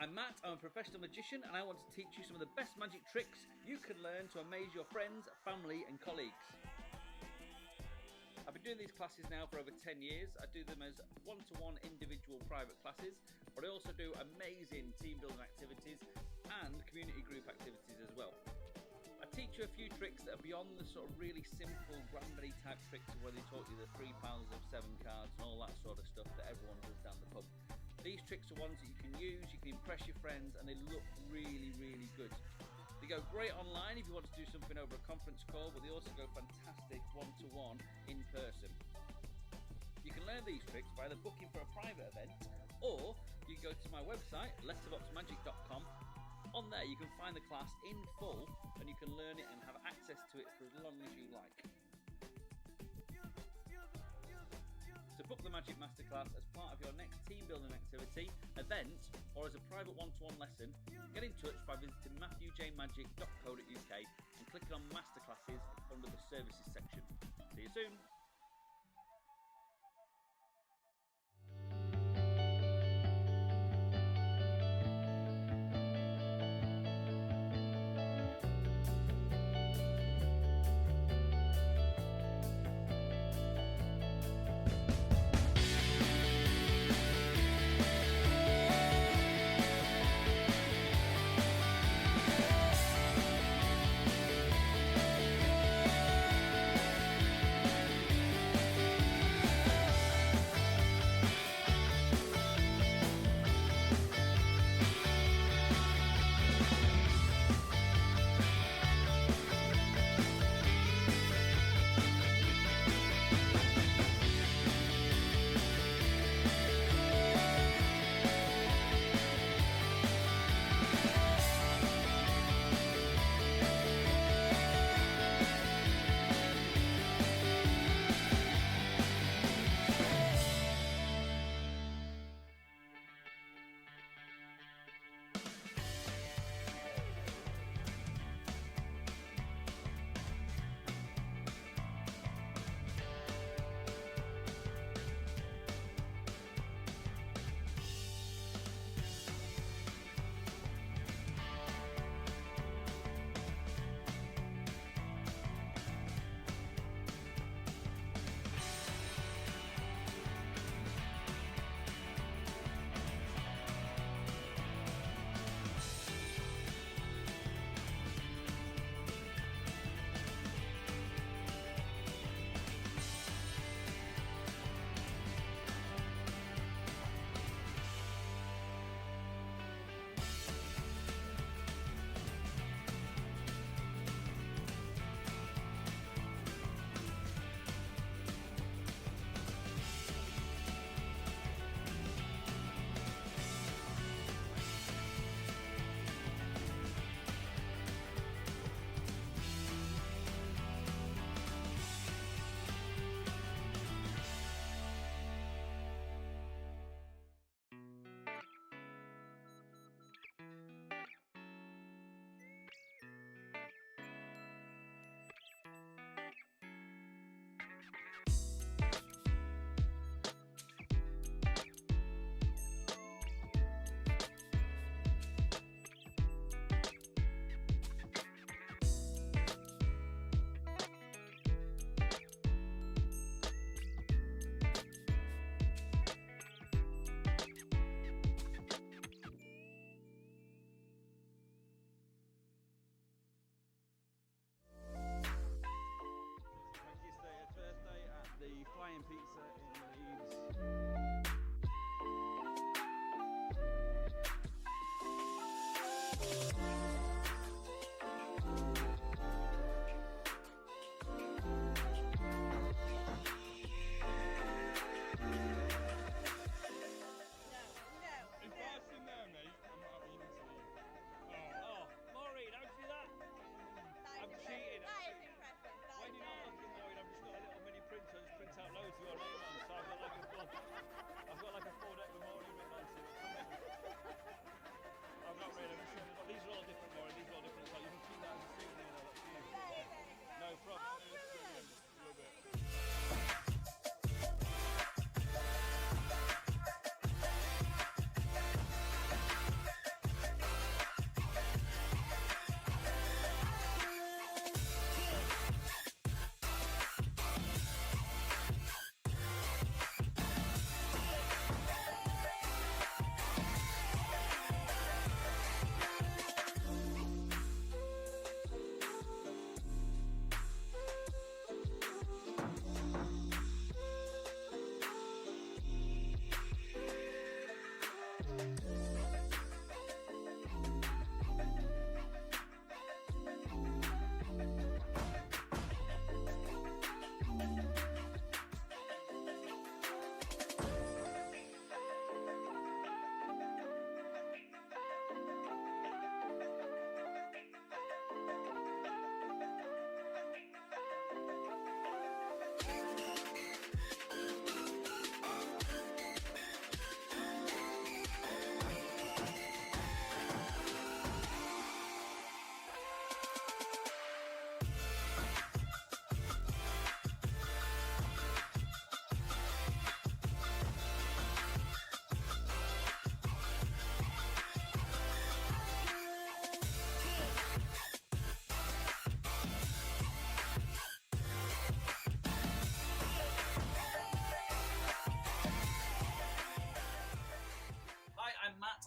I'm Matt, I'm a professional magician, and I want to teach you some of the best magic tricks you can learn to amaze your friends, family and colleagues. I've been doing these classes now for over 10 years. I do them as one-to-one individual private classes, but I also do amazing team building activities and community group activities as well. I teach you a few tricks that are beyond the sort of really simple granddaddy type tricks of where they taught you the 3 piles of 7 cards and all that sort of stuff that everyone does down the pub. These tricks are ones that you can use, you can impress your friends, and they look really, really good. They go great online if you want to do something over a conference call, but they also go fantastic one-to-one in person. You can learn these tricks by either booking for a private event, or you can go to my website, letterboxmagic.com. On there you can find the class in full, and you can learn it and have access to it for as long as you like. To book the Magic Masterclass as part of your next team building activity, event, or as a private one-to-one lesson, get in touch by visiting matthewjmagic.co.uk and clicking on Masterclasses under the Services section. See you soon!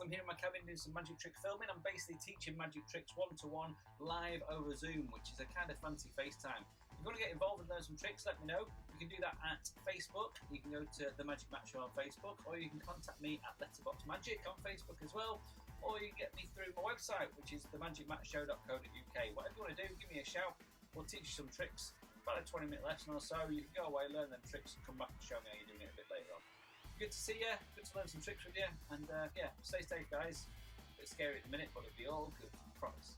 I'm here in my cabin doing some magic trick filming. I'm basically teaching magic tricks one-to-one live over Zoom, which is a kind of fancy FaceTime. If you want to get involved and learn some tricks, let me know. You can do that at Facebook. You can go to The Magic Matt Show on Facebook, or you can contact me at Letterbox Magic on Facebook as well, or you can get me through my website, which is themagicmattshow.co.uk. Whatever you want to do, give me a shout. We'll teach you some tricks. About a 20-minute lesson or so. You can go away, learn them tricks, and come back and show me how you're doing it a bit later on. Good to see you. Good to learn some tricks with you. And yeah, stay safe, guys. A bit scary at the minute, but it'll be all good. I promise.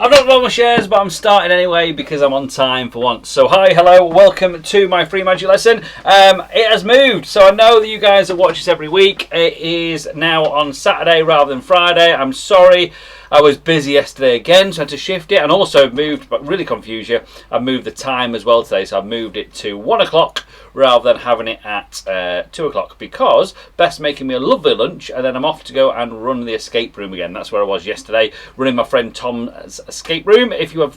I've not got my shares, but I'm starting anyway because I'm on time for once. So hi, hello, welcome to my free magic lesson. It has moved, so I know that you guys have watched this every week. It is now on Saturday rather than Friday. I'm sorry, I was busy yesterday again, so I had to shift it, and also moved, but really confuse you, I moved the time as well today, so I've moved it to 1 o'clock rather than having it at 2 o'clock, because Beth's making me a lovely lunch, and then I'm off to go and run the escape room again. That's where I was yesterday, running my friend Tom's escape room. If you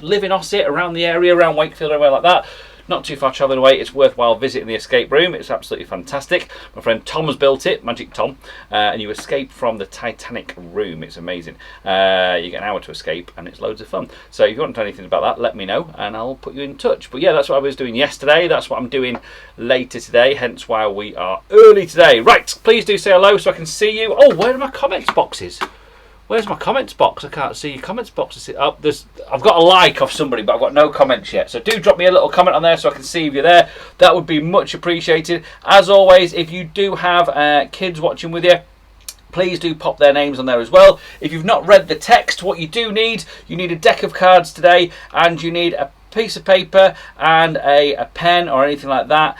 live in Ossett, around the area, around Wakefield, anywhere like that, not too far travelling away, it's worthwhile visiting the escape room. It's absolutely fantastic. My friend Tom has built it, Magic Tom, and you escape from the Titanic room. It's amazing. You get an hour to escape, and it's loads of fun. So if you want to know anything about that, let me know, and I'll put you in touch. But yeah, that's what I was doing yesterday. That's what I'm doing later today, hence why we are early today. Right, please do say hello so I can see you. Oh, where are my comments boxes? Where's my comments box? I can't see your comments box. Oh, I've got a like off somebody, but I've got no comments yet. So do drop me a little comment on there so I can see if you're there. That would be much appreciated. As always, if you do have kids watching with you, please do pop their names on there as well. If you've not read the text, what you need a deck of cards today, and you need a piece of paper and a pen or anything like that,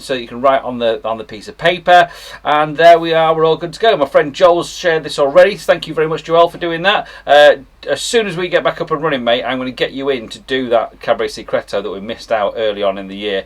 so you can write on the piece of paper. And there we are, we're all good to go. My friend Joel's shared this already. Thank you very much, Joel, for doing that. As soon as we get back up and running, mate, I'm going to get you in to do that Cabaret Secreto that we missed out early on in the year.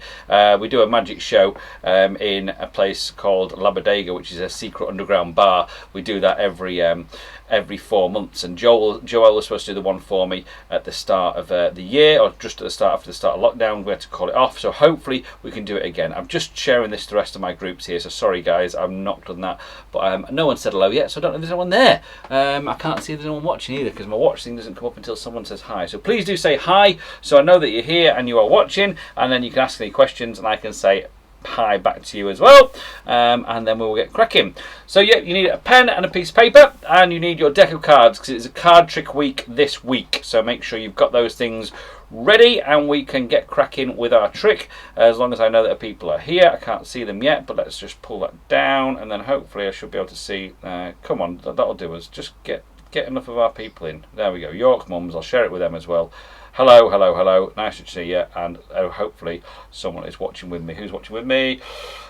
We do a magic show in a place called La Bodega, which is a secret underground bar. We do that every 4 months, and Joel was supposed to do the one for me at the start of the year, or just at the start, after the start of lockdown. We had to call it off, so hopefully we can do it again. I'm just sharing this to the rest of my groups here, so sorry guys, I've not done that, but no one said hello yet, so I don't know if there's anyone there. I can't see if there's anyone watching either, because my watch thing doesn't come up until someone says hi. So please do say hi, so I know that you're here and you are watching, and then you can ask any questions and I can say hi back to you as well, and then we'll get cracking. So yeah, you need a pen and a piece of paper, and you need your deck of cards, because it's a card trick week this week, so make sure you've got those things ready and we can get cracking with our trick, as long as I know that people are here. I can't see them yet, but let's just pull that down, and then hopefully I should be able to see. Come on, that'll do us. Just get get enough of our people in. There we go. York Mums. I'll share it with them as well. Hello, hello, hello. Nice to see you. And hopefully someone is watching with me. Who's watching with me?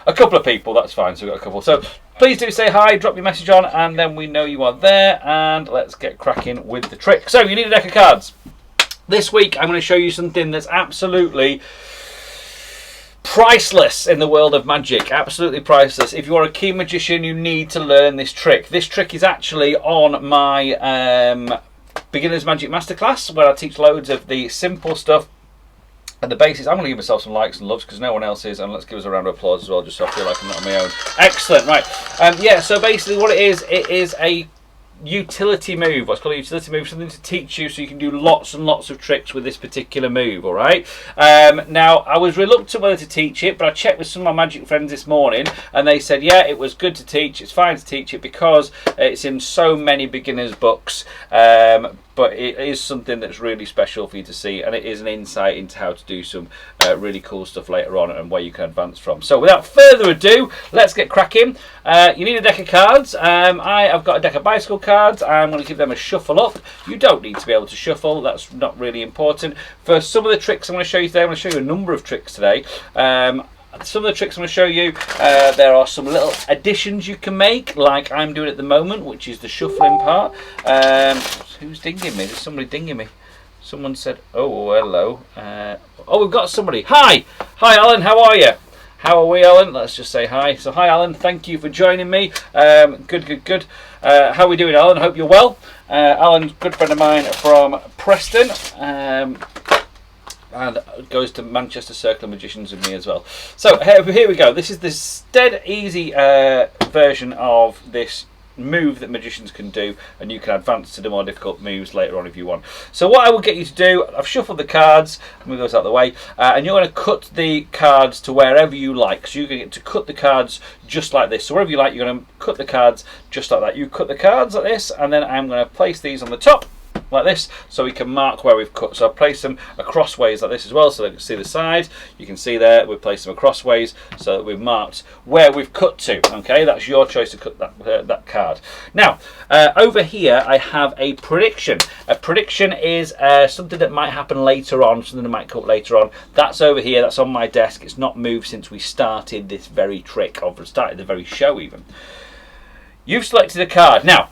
A couple of people. That's fine. So we've got a couple. So please do say hi. Drop your message on, and then we know you are there. And let's get cracking with the trick. So you need a deck of cards. This week I'm going to show you something that's absolutely priceless in the world of magic. Absolutely priceless. If you are a keen magician, you need to learn this trick. This trick is actually on my Beginner's Magic Masterclass, where I teach loads of the simple stuff and the basics. I'm going to give myself some likes and loves because no one else is, and let's give us a round of applause as well, just so I feel like I'm not on my own. Excellent, right. Yeah, so basically what it is a utility move. What's called a utility move, something to teach you so you can do lots and lots of tricks with this particular move. All right. Now I was reluctant whether to teach it, but I checked with some of my magic friends this morning, and they said, yeah, it was good to teach. It's fine to teach it because it's in so many beginners' books. But it is something that's really special for you to see, and it is an insight into how to do some really cool stuff later on and where you can advance from. So without further ado, let's get cracking. You need a deck of cards. I've got a deck of bicycle cards. I'm going to give them a shuffle up. You don't need to be able to shuffle. That's not really important. For some of the tricks I'm going to show you today, I'm going to show you a number of tricks today. Some of the tricks I'm going to show you, there are some little additions you can make, like I'm doing at the moment, which is the shuffling part. Who's dinging me? There's somebody dinging me. Someone said, oh, hello. Oh, we've got somebody. Hi! Hi, Alan, how are you? How are we, Alan? Let's just say hi. So, hi, Alan. Thank you for joining me. Good. How are we doing, Alan? Hope you're well. Alan's a good friend of mine from Preston. And goes to Manchester Circle of Magicians with me as well. So here we go. This is the dead easy version of this move that magicians can do, and you can advance to the more difficult moves later on if you want. So what I will get you to do, I've shuffled the cards, move those out of the way, and you're going to cut the cards to wherever you like. So you're going to get to cut the cards just like this. So wherever you like, you're going to cut the cards just like that. You cut the cards like this, and then I'm going to place these on the top like this, so we can mark where we've cut. So I'll place them across ways like this as well, so they can see the side. You can see there we've placed them across ways so that we've marked where we've cut to. Okay, that's your choice to cut that card. Now over here I have a prediction. A prediction is something that might happen later on, something that might come up later on. That's over here, that's on my desk. It's not moved since we started this very trick, or started the very show even. You've selected a card. Now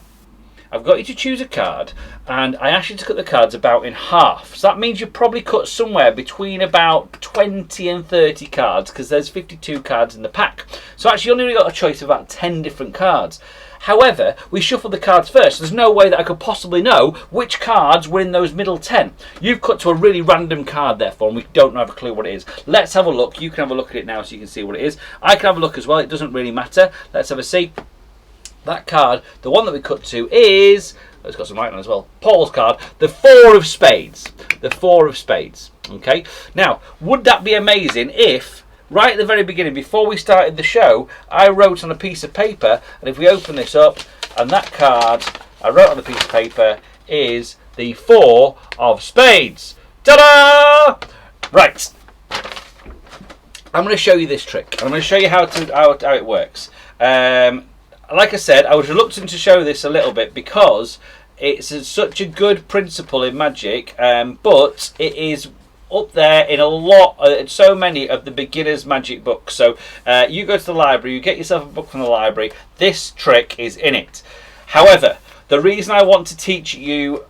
I've got you to choose a card, and I asked you to cut the cards about in half. So that means you probably cut somewhere between about 20 and 30 cards, because there's 52 cards in the pack. So actually you only got a choice of about 10 different cards. However, we shuffled the cards first. There's no way that I could possibly know which cards were in those middle 10. You've cut to a really random card, therefore, and we don't have a clue what it is. Let's have a look. You can have a look at it now so you can see what it is. I can have a look as well. It doesn't really matter. Let's have a see. That card, the one that we cut to is, it's got some writing on as well, Paul's card, the Four of Spades. The Four of Spades. Okay. Now, would that be amazing if, right at the very beginning, before we started the show, I wrote on a piece of paper, and if we open this up, and that card I wrote on a piece of paper is the Four of Spades. Ta-da! Right. I'm going to show you this trick. I'm going to show you how it works. Like I said, I was reluctant to show this a little bit because it's such a good principle in magic, but it is up there in so many of the beginners magic books. So you go to the library, you get yourself a book from the library, this trick is in it. However, the reason I want to teach you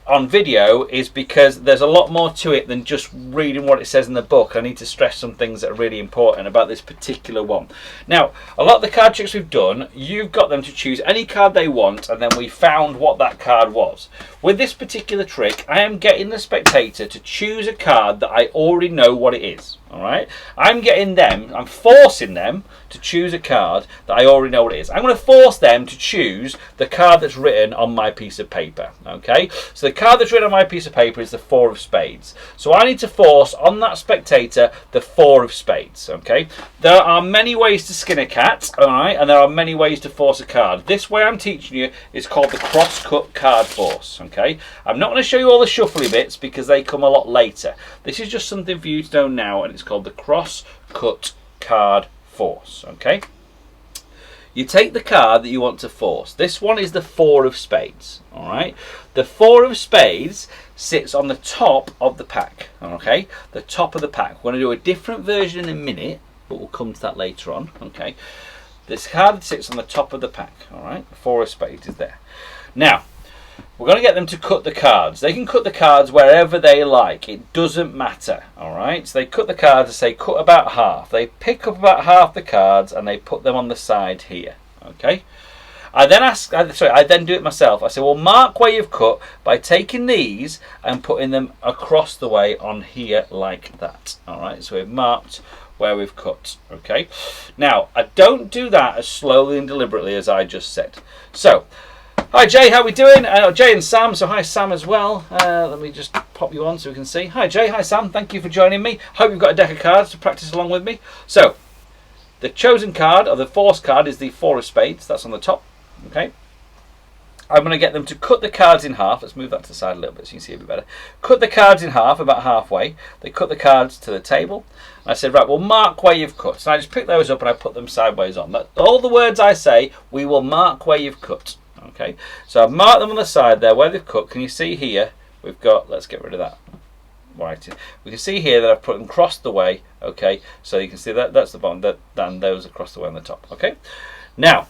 on video is because there's a lot more to it than just reading what it says in the book. I need to stress some things that are really important about this particular one. Now, a lot of the card tricks we've done, you've got them to choose any card they want, and then we found what that card was. With this particular trick, I am getting the spectator to choose a card that I already know what it is. Alright, I'm forcing them to choose a card that I already know what it is. I'm going to force them to choose the card that's written on my piece of paper. Okay, so the card that's written on my piece of paper is the Four of Spades. So I need to force on that spectator the Four of Spades. Okay, there are many ways to skin a cat, alright, and there are many ways to force a card. This way I'm teaching you is called the cross-cut card force. Okay, I'm not going to show you all the shuffly bits because they come a lot later. This is just something for you to know now, and it's called the cross-cut card force. Okay, you take the card that you want to force. This one is the 4 of spades. All right. The 4 of spades sits on the top of the pack. Okay, the top of the pack. We're going to do a different version in a minute, but we'll come to that later on. Okay, this card sits on the top of the pack. All right, the 4 of spades is there. Now, we're going to get them to cut the cards. They can cut the cards wherever they like. It doesn't matter. All right. So they cut the cards and say cut about half. They pick up about half the cards and they put them on the side here. Okay. I then do it myself. I say, well, mark where you've cut by taking these and putting them across the way on here like that. All right. So we've marked where we've cut. Okay. Now, I don't do that as slowly and deliberately as I just said. So, hi Jay, how we doing? Jay and Sam, so hi Sam as well. Let me just pop you on so we can see. Hi Jay, hi Sam, thank you for joining me. Hope you've got a deck of cards to practice along with me. So, the chosen card, or the forced card, is the 4 of spades. That's on the top. Okay. I'm going to get them to cut the cards in half. Let's move that to the side a little bit so you can see a bit better. Cut the cards in half, about halfway. They cut the cards to the table. And I said, right, well, mark where you've cut. So I just pick those up and I put them sideways on. All the words I say, we will mark where you've cut. Okay, so I've marked them on the side there where they've cut. Can you see here? We've got, let's get rid of that writing. We can see here that I've put them across the way. Okay, so you can see that that's the bottom, and those across the way on the top. Okay, now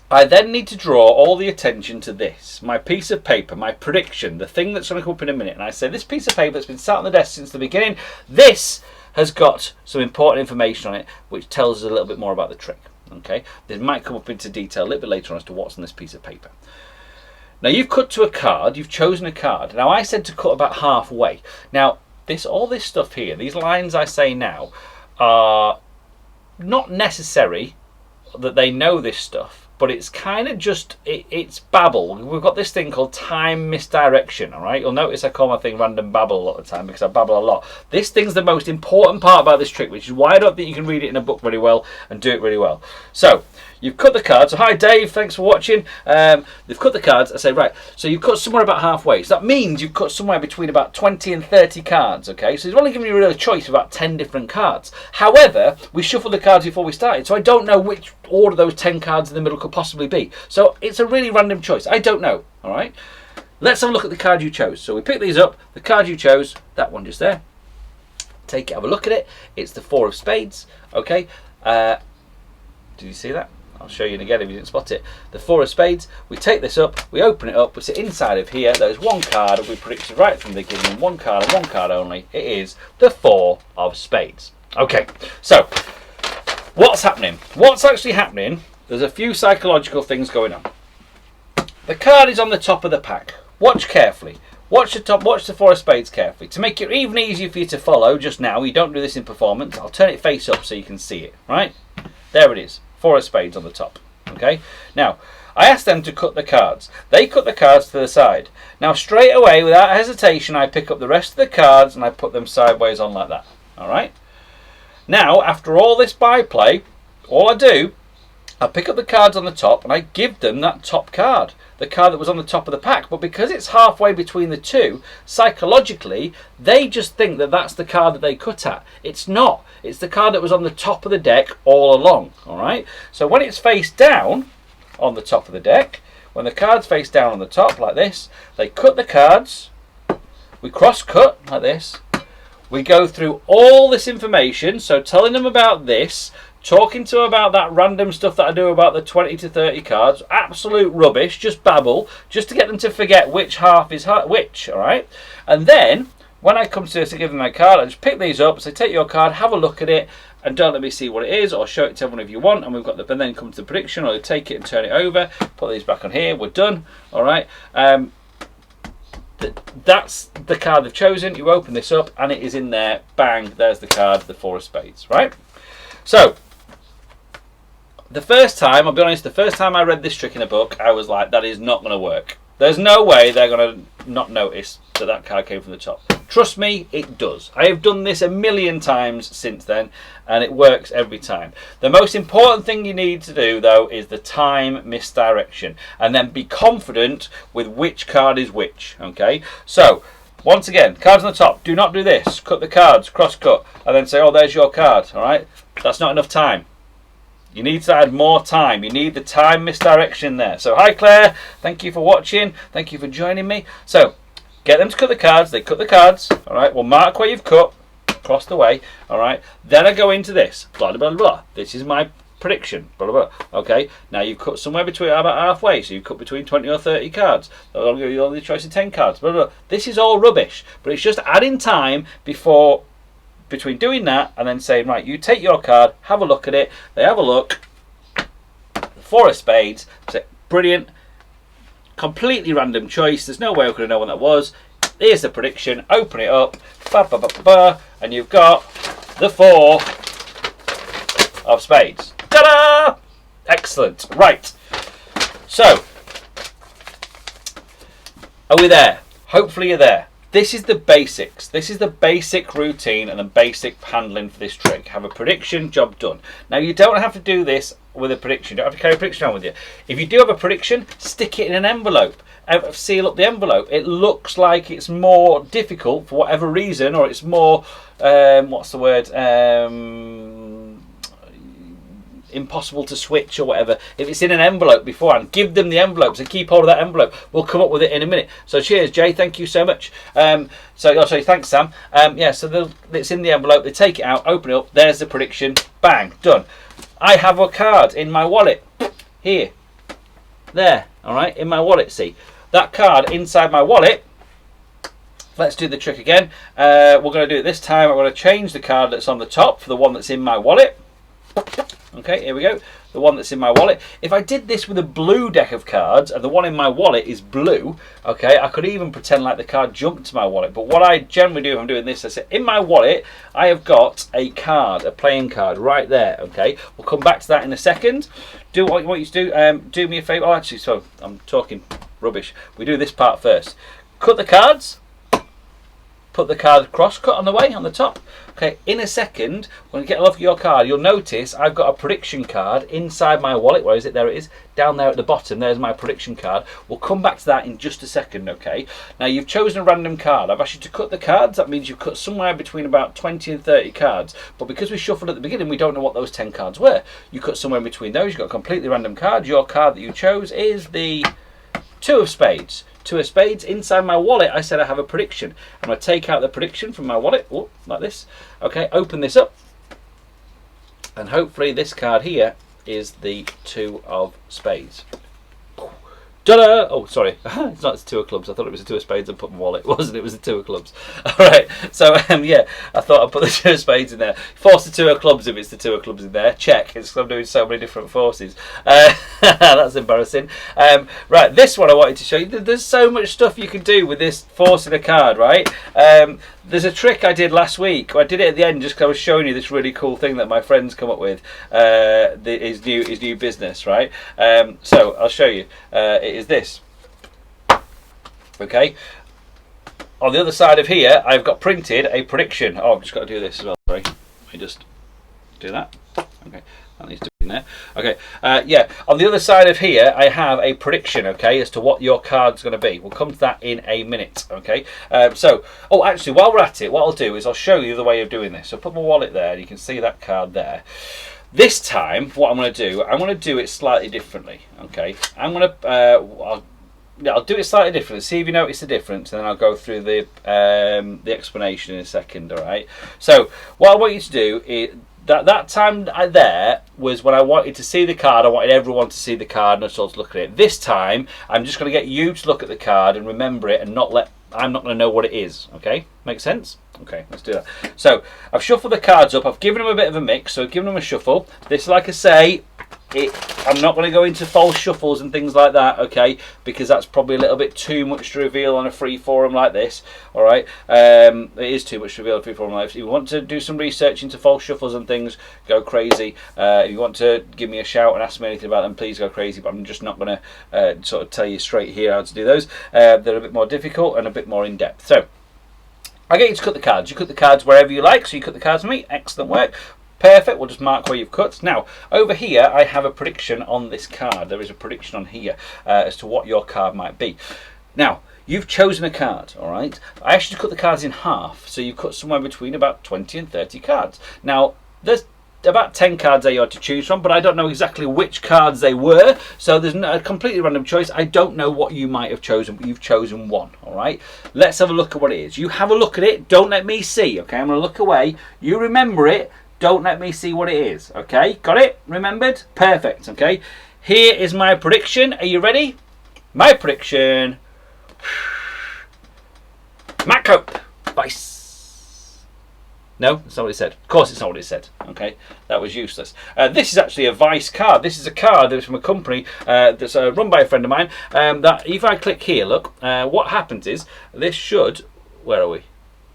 I then need to draw all the attention to this, my piece of paper, my prediction, the thing that's going to come up in a minute. And I say, this piece of paper that's been sat on the desk since the beginning, this has got some important information on it, which tells us a little bit more about the trick. Okay, this might come up into detail a little bit later on as to what's on this piece of paper. Now you've cut to a card, you've chosen a card. Now I said to cut about halfway. Now all this stuff here, these lines I say now, are not necessary that they know this stuff, but it's kind of just, it's babble. We've got this thing called time misdirection, all right? You'll notice I call my thing random babble a lot of the time because I babble a lot. This thing's the most important part about this trick, which is why I don't think you can read it in a book very well and do it really well. So, you've cut the cards. So, hi Dave, thanks for watching. They've cut the cards. I say, right, so you've cut somewhere about halfway. So that means you've cut somewhere between about 20 and 30 cards, okay? So it's only giving you a real choice of about 10 different cards. However, we shuffled the cards before we started, so I don't know which order those 10 cards in the middle could possibly be. So it's a really random choice. I don't know, all right? Let's have a look at the card you chose. So we pick these up. The card you chose, that one just there. Take it, have a look at it. It's the 4 of spades, okay? Did you see that? I'll show you again if you didn't spot it. The 4 of spades. We take this up, we open it up, we sit inside of here. There's one card, and we predicted right from the beginning, one card and one card only. It is the 4 of spades. Okay, so what's happening? What's actually happening? There's a few psychological things going on. The card is on the top of the pack. Watch carefully. Watch the top. Watch the 4 of spades carefully. To make it even easier for you to follow, just now, you don't do this in performance. I'll turn it face up so you can see it. Right? There it is. 4 of spades on the top. Okay. Now, I asked them to cut the cards. They cut the cards to the side. Now, straight away, without hesitation, I pick up the rest of the cards and I put them sideways on like that. All right. Now, after all this byplay, all I do, I pick up the cards on the top and I give them that top card, the card that was on the top of the pack. But because it's halfway between the two, psychologically, they just think that that's the card that they cut at. It's not. It's the card that was on the top of the deck all along. All right. So when it's face down on the top of the deck, when the card's face down on the top like this, they cut the cards. We cross cut like this. We go through all this information, so telling them about this, talking to them about that random stuff that I do about the 20 to 30 cards, absolute rubbish, just babble, just to get them to forget which half is which, all right? And then, when I come to give them my card, I just pick these up, say, take your card, have a look at it, and don't let me see what it is, or show it to everyone if you want, and we've got and then come to the prediction, or take it and turn it over, put these back on here, we're done, all right? That's the card they've chosen. You open this up and it is in there. Bang, there's the card, the 4 of spades, right? So, the first time, I'll be honest, the first time I read this trick in a book, I was like, that is not going to work. There's no way they're going to not notice that that card came from the top. Trust me, it does. I have done this a million times since then, and it works every time. The most important thing you need to do, though, is the time misdirection, and then be confident with which card is which, okay? So, once again, cards on the top, do not do this. Cut the cards, cross cut, and then say, oh, there's your card, all right? That's not enough time. You need to add more time. You need the time misdirection there. So hi Claire, thank you for watching. Thank you for joining me. So get them to cut the cards. They cut the cards. All right. We'll mark where you've cut across the way. All right. Then I go into this. Blah blah blah blah. This is my prediction. Blah blah blah. Okay. Now you've cut somewhere between about halfway. So you've cut between 20 or 30 cards. I'll give you only the choice of 10 cards. Blah, blah, blah. This is all rubbish. But it's just adding time between doing that and then saying, right, you take your card, have a look at it. They have a look. 4 of spades. Say, brilliant. Completely random choice. There's no way I could have known what that was. Here's the prediction. Open it up. Ba, ba, ba, ba, ba, and you've got the 4 of spades. Ta-da! Excellent. Right. So, are we there? Hopefully you're there. This is the basics. This is the basic routine and the basic handling for this trick. Have a prediction, job done. Now you don't have to do this with a prediction. You don't have to carry a prediction around with you. If you do have a prediction, stick it in an envelope. Seal up the envelope. It looks like it's more difficult for whatever reason, or it's more, what's the word? Impossible to switch or whatever. If it's in an envelope beforehand, give them the envelopes and keep hold of that envelope. We'll come up with it in a minute. So cheers, Jay. Thank you so much. Thanks, Sam. Yeah, so it's in the envelope. They take it out, open it up. There's the prediction. Bang, done. I have a card in my wallet here, there. All right, in my wallet. See that card inside my wallet. Let's do the trick again. We're going to do it this time. I'm going to change the card that's on the top for the one that's in my wallet. Okay, here we go. The one that's in my wallet. If I did this with a blue deck of cards and the one in my wallet is blue, okay, I could even pretend like the card jumped to my wallet. But what I generally do if I'm doing this, I say, in my wallet, I have got a card, a playing card right there, okay? We'll come back to that in a second. Do what you want you to do. Do me a favour. Oh, actually, so I'm talking rubbish. We do this part first. Cut the cards. Put the card cross cut on the way on the top. Okay, in a second, when you get a look at your card, you'll notice I've got a prediction card inside my wallet. Where is it? There it is, down there at the bottom. There's my prediction card. We'll come back to that in just a second, okay? Now, you've chosen a random card. I've asked you to cut the cards. That means you've cut somewhere between about 20 and 30 cards. But because we shuffled at the beginning, we don't know what those 10 cards were. You cut somewhere in between those. You've got a completely random card. Your card that you chose is the 2 of spades. 2 of spades. Inside my wallet, I said I have a prediction. I'm going to take out the prediction from my wallet, like this. Okay, open this up. And hopefully this card here is the 2 of spades. Ta-da! Oh, sorry. It's not the 2 of clubs. I thought it was the 2 of spades and put my wallet. It wasn't. It was the 2 of clubs. All right. So, yeah, I thought I'd put the 2 of spades in there. Force the 2 of clubs if it's the 2 of clubs in there. Check. It's because I'm doing so many different forces. That's embarrassing. Right, this one I wanted to show you. There's so much stuff you can do with this forcing a card, right? There's a trick I did last week. I did it at the end just because I was showing you this really cool thing that my friend's come up with. His new business, right? So I'll show you. It is this. Okay. On the other side of here, I've got printed a prediction. Oh, I've just got to do this as well. Sorry. Let me just do that. Okay. That needs to be in there. Okay. Yeah. On the other side of here, I have a prediction. Okay, as to what your card's going to be. We'll come to that in a minute. Okay. Actually, while we're at it, what I'll do is I'll show you the way of doing this. So put my wallet there, and you can see that card there. This time, what I'm going to do, I'm going to do it slightly differently. Okay. I'm going to. I'll do it slightly differently. See if you notice the difference, and then I'll go through the explanation in a second. All right. So what I want you to do is. That time there was when I wanted to see the card. I wanted everyone to see the card and us all to look at it. This time, I'm just going to get you to look at the card and remember it, and I'm not going to know what it is. Okay, make sense? Okay, let's do that. So I've shuffled the cards up. I've given them a bit of a mix. So I've given them a shuffle. This, like I say, I'm not going to go into false shuffles and things like that, okay, because that's probably a little bit too much to reveal on a free forum like this. All right, it is too much to reveal on a free forum like this. If you want to do some research into false shuffles and things, go crazy. If you want to give me a shout and ask me anything about them, please go crazy, but I'm just not going to sort of tell you straight here how to do those. They're a bit more difficult and a bit more in depth. So I get you to cut the cards. You cut the cards wherever you like, so you cut the cards for me. Excellent work. Perfect, we'll just mark where you've cut. Now, over here, I have a prediction on this card. There is a prediction on here as to what your card might be. Now, you've chosen a card, all right? I asked you to cut the cards in half, so you've cut somewhere between about 20 and 30 cards. Now, there's about 10 cards there you had to choose from, but I don't know exactly which cards they were, so there's a completely random choice. I don't know what you might have chosen, but you've chosen one. All right, let's have a look at what it is. You have a look at it, don't let me see. Okay, I'm going to look away, you remember it, don't let me see what it is. Okay, got it? Remembered? Perfect. Okay, here is my prediction. Are you ready? My prediction, Matt Cope, Vice. No, that's not what it said. Of course it's not what it said. Okay, that was useless. This is actually a Vice card. This is a card that's from a company that's run by a friend of mine. That if I click here, look, what happens is this should... Where are we?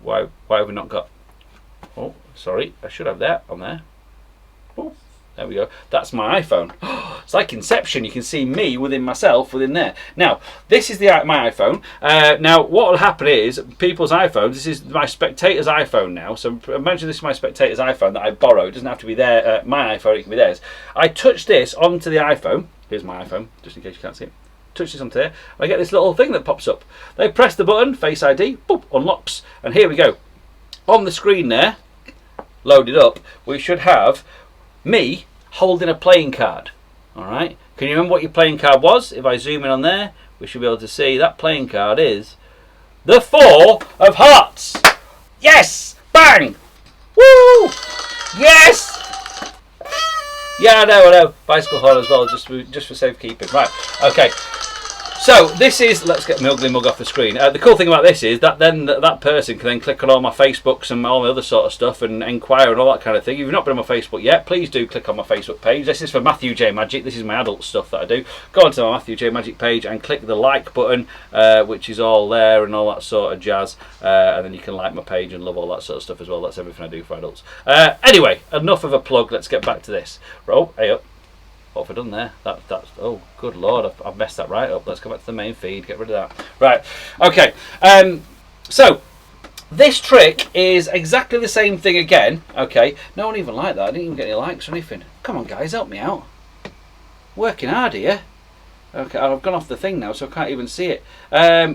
Why have we not got... Oh, sorry. I should have that on there. Oh, there we go. That's my iPhone. It's like Inception. You can see me within myself within there. Now, this is my iPhone. Now, what will happen is people's iPhones. This is my spectator's iPhone now. So imagine this is my spectator's iPhone that I borrowed. It doesn't have to be their my iPhone. It can be theirs. I touch this onto the iPhone. Here's my iPhone, just in case you can't see it. Touch this onto there. I get this little thing that pops up. They press the button, Face ID, boop, unlocks, and here we go. On the screen there, loaded up, we should have me holding a playing card. All right, can you remember what your playing card was? If I zoom in on there, we should be able to see that playing card is the 4 of Hearts. Yes, bang, woo, yes. Yeah, I know. Bicycle horn as well, just for safekeeping. Right, okay. So this is, let's get my ugly mug off the screen. The cool thing about this is that then that person can then click on all my Facebooks and all the other sort of stuff and inquire and all that kind of thing. If you've not been on my Facebook yet, please do click on my Facebook page. This is for Matthew J Magic. This is my adult stuff that I do. Go onto my Matthew J Magic page and click the like button, which is all there and all that sort of jazz. And then you can like my page and love all that sort of stuff as well. That's everything I do for adults. Anyway, enough of a plug. Let's get back to this. Roll, hey up. What have I done there? That's oh, good lord, I've messed that right up. Let's go back to the main feed, get rid of that. Right, okay. So this trick is exactly the same thing again. Okay, no one even liked that. I didn't even get any likes or anything. Come on, guys, help me out. Working hard here. Okay, I've gone off the thing now, so I can't even see it. Yeah,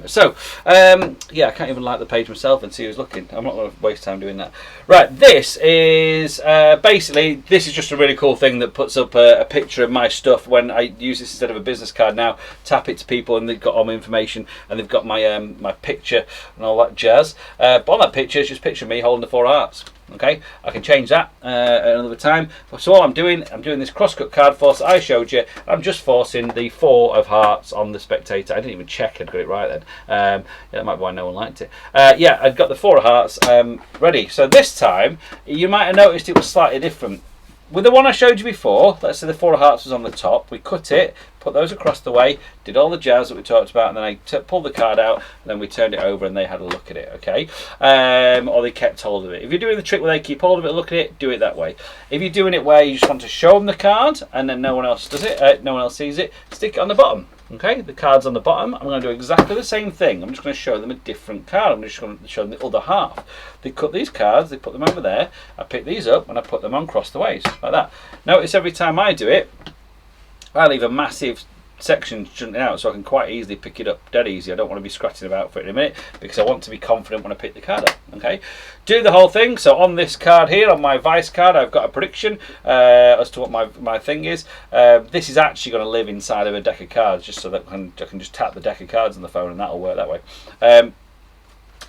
I can't even like the page myself and see who's looking. I'm not going to waste time doing that. Right, this is basically, this is just a really cool thing that puts up a picture of my stuff when I use this instead of a business card now. Tap it to people and they've got all my information and they've got my my picture and all that jazz. But on that picture, it's just a picture of me holding the 4 hearts. Okay, I can change that at another time. So all I'm doing this crosscut card force that I showed you. I'm just forcing the 4 of Hearts on the spectator. I didn't even check I'd got it right then. Yeah, that might be why no one liked it. Yeah, I'd got the 4 of Hearts ready. So this time, you might have noticed it was slightly different. With the one I showed you before, let's say the 4 of Hearts was on the top, we cut it, put those across the way, did all the jazz that we talked about, and then I pulled the card out, and then we turned it over and they had a look at it, okay? Or they kept hold of it. If you're doing the trick where they keep hold of it, look at it, do it that way. If you're doing it where you just want to show them the card, and then no one else does it, no one else sees it, stick it on the bottom. Okay, the card's on the bottom. I'm going to do exactly the same thing. I'm just going to show them a different card. I'm just going to show them the other half. They cut these cards, they put them over there. I pick these up and I put them on across the ways, like that. Notice every time I do it, I leave a massive section jutting out so I can quite easily pick it up dead easy. I don't want to be scratching about for it in a minute because I want to be confident when I pick the card up. Okay, do the whole thing. So on this card here, on my Vice card, I've got a prediction as to what my thing is. This is actually going to live inside of a deck of cards just so that I can just tap the deck of cards on the phone and that'll work that way.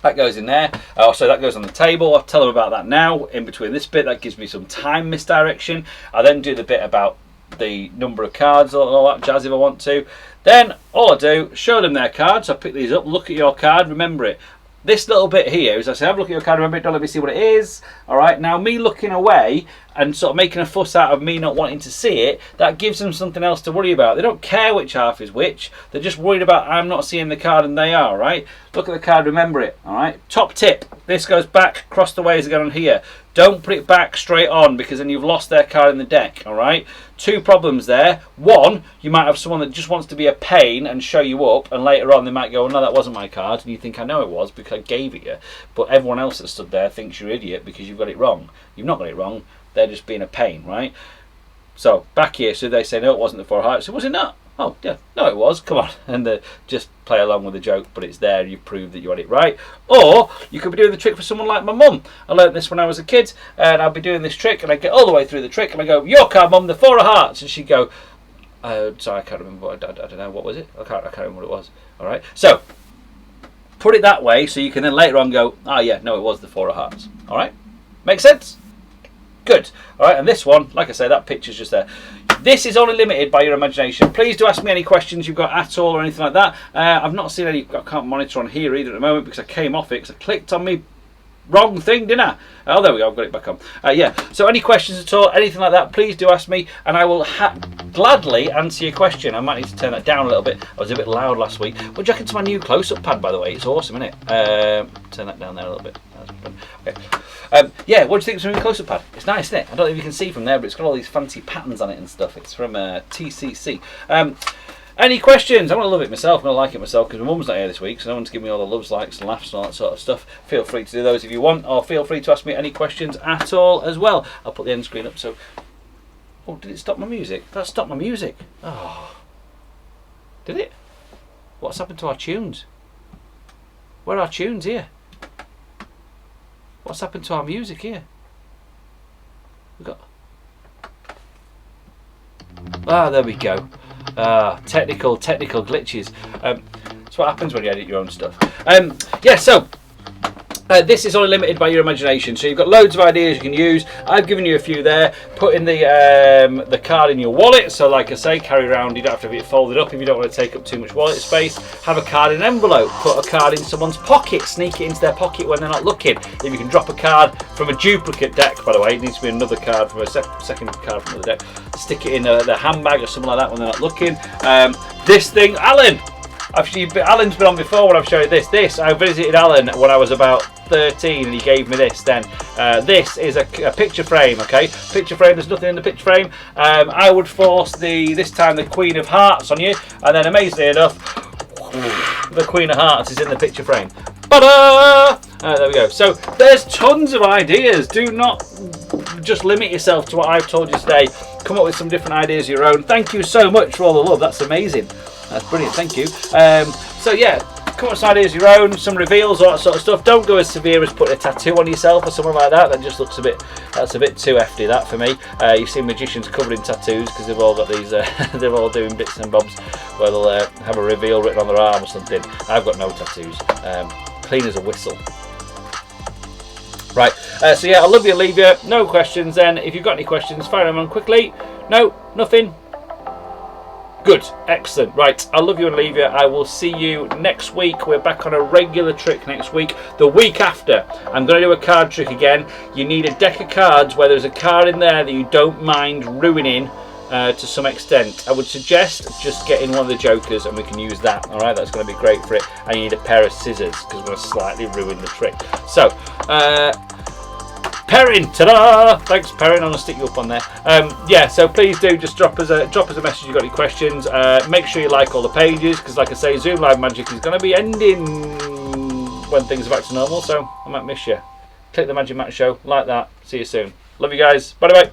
That goes in there. So that goes on the table. I'll tell them about that now. In between this bit, that gives me some time misdirection. I then do the bit about the number of cards and all that jazz if I want to. Then all I do, show them their cards. I pick these up, look at your card, remember it. This little bit here is I say, have a look at your card, remember it, don't let me see what it is. Alright, now me looking away and sort of making a fuss out of me not wanting to see it, that gives them something else to worry about. They don't care which half is which, they're just worried about I'm not seeing the card and they are, right? Look at the card, remember it, alright? Top tip, this goes back across the ways again on here. Don't put it back straight on because then you've lost their card in the deck, alright? 2 problems there. 1, you might have someone that just wants to be a pain and show you up, and later on they might go, oh, no, that wasn't my card, and you think, I know it was because I gave it you. But everyone else that stood there thinks you're an idiot because you've got it wrong. You've not got it wrong, they're just being a pain, right? So, back here, so they say, no, it wasn't the 4 of Hearts. So, was it not? Oh, yeah, no it was, come on. And just play along with the joke, but it's there, you prove that you had it right. Or you could be doing the trick for someone like my mum. I learnt this when I was a kid, and I'll be doing this trick, and I get all the way through the trick, and I go, your card, Mum, the 4 of hearts. And she'd go, sorry, I can't remember, I don't know, what was it? I can't remember what it was. All right, so put it that way, so you can then later on go, oh yeah, no, it was the 4 of hearts. All right, make sense? Good. All right, and this one, like I say, that picture's just there. This is only limited by your imagination. Please do ask me any questions you've got at all or anything like that. I've not seen any, I can't monitor on here either at the moment because I came off it because I clicked on me wrong thing, didn't I? Oh, there we go, I've got it back on. Yeah, so any questions at all, anything like that, please do ask me and I will gladly answer your question. I might need to turn that down a little bit. I was a bit loud last week. What do you reckon to my new close-up pad, by the way? It's awesome, isn't it? Turn that down there a little bit. Okay. Yeah, what do you think of my new close-up pad? It's nice, isn't it? I don't know if you can see from there, but it's got all these fancy patterns on it and stuff. It's from TCC. Any questions? I'm going to love it myself. I'm going to like it myself because my mum's not here this week, so no one's giving me all the loves, likes and laughs and all that sort of stuff. Feel free to do those if you want, or feel free to ask me any questions at all as well. I'll put the end screen up so... Oh, did it stop my music? That stopped my music. Oh. Did it? What's happened to our tunes? Where are our tunes here? What's happened to our music here? We've got... Ah, there we go. Technical glitches. That's what happens when you edit your own stuff. Yeah, so this is only limited by your imagination. So you've got loads of ideas you can use. I've given you a few there. Put in the card in your wallet. So like I say, carry around. You don't have to have it folded up if you don't want to take up too much wallet space. Have a card in an envelope. Put a card in someone's pocket. Sneak it into their pocket when they're not looking. If you can drop a card from a duplicate deck, by the way, it needs to be another card from a second card from the deck. Stick it in their handbag or something like that when they're not looking. This thing, Alan. Alan's been on before when I've showed you this. I visited Alan when I was about 13 and he gave me this then. This is a picture frame, okay? Picture frame, there's nothing in the picture frame. I would force this time the Queen of Hearts on you, and then amazingly enough, the Queen of Hearts is in the picture frame. Ta-da! There we go. So there's tons of ideas. Do not just limit yourself to what I've told you today. Come up with some different ideas of your own. Thank you so much for all the love. That's amazing. That's brilliant. Thank you. So yeah, come up with some ideas of your own, some reveals, all that sort of stuff. Don't go as severe as putting a tattoo on yourself or something like that. That just looks that's a bit too hefty, that for me. You see magicians covered in tattoos because they've all got these, they're all doing bits and bobs where they'll have a reveal written on their arm or something. I've got no tattoos. Clean as a whistle. Right, so yeah, I'll love you, leave you. No questions then. If you've got any questions, fire them on quickly. No, nothing. Good, excellent. Right, I love you and leave you. I will see you next week. We're back on a regular trick next week. The week after, I'm going to do a card trick again. You need a deck of cards where there's a card in there that you don't mind ruining to some extent. I would suggest just getting one of the jokers and we can use that. All right, that's going to be great for it. And you need a pair of scissors because we're going to slightly ruin the trick. So, Perrin, ta-da! Thanks, Perrin. I'm gonna stick you up on there. Yeah, so please do just drop us a message if you've got any questions. Make sure you like all the pages because, like I say, Zoom Live Magic is going to be ending when things are back to normal. So I might miss you. Click the Magic Matt Show, like that. See you soon. Love you guys. Bye bye.